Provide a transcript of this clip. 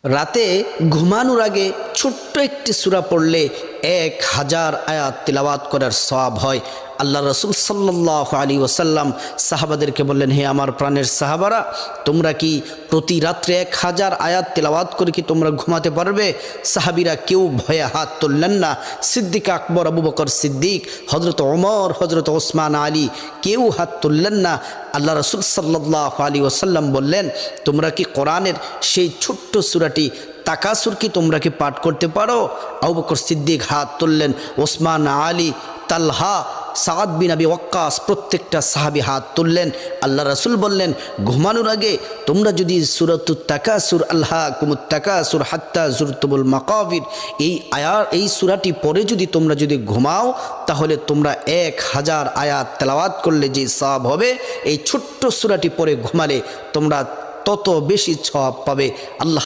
রাতে ঘুমানোর আগে ছোট্ট একটি সূরা পড়লে 1000 আয়াত তিলাওয়াত করার সওয়াব হয়। আল্লাহ রসুল সাল্লাল্লাহু আলাইহি ওয়াসাল্লাম সাহাবাদেরকে বললেন, হে আমার প্রাণের সাহাবারা, তোমরা কি প্রতি রাত্রে 1000 আয়াত তিলাওয়াত করে কি তোমরা ঘুমাতে পারবে? সাহাবীরা কেউ ভয়ে হাত তুললেন না। সিদ্দিক আকবর, আবু বকর সিদ্দিক, হজরত ওমর, হজরত ওসমান আলী কেউ হাত তুললেন না। আল্লাহ রসুল সাল্লাল্লাহু আলাইহি ওয়াসাল্লাম বললেন, তোমরা কি কোরআনের সেই ছোট্ট সূরাটি তাকাসুর কি তোমরা কি পাঠ করতে পারো? আবু বকর সিদ্দিক হাত তুললেন, ওসমান আলী, তালহা, সাদ বিন আবি ওয়াক্কাস প্রত্যেকটা সাহাবী হাত তুললেন। আল্লাহ রাসূল বললেন, ঘুমানোর আগে তোমরা যদি সূরাতুত তাকাসুর, আলহাকুমুত তাকাসুর হাত্তা যুরতুমুল মাকাবির, এই সূরাটি পড়ে যদি তোমরা যদি ঘুমাও, তাহলে তোমরা 1000 আয়াত তেলাওয়াত করলে যে সওয়াব হবে, এই ছোট্ট সূরাটি পড়ে ঘুমালে তোমরা তত বেশি সওয়াব পাবে। আল্লাহ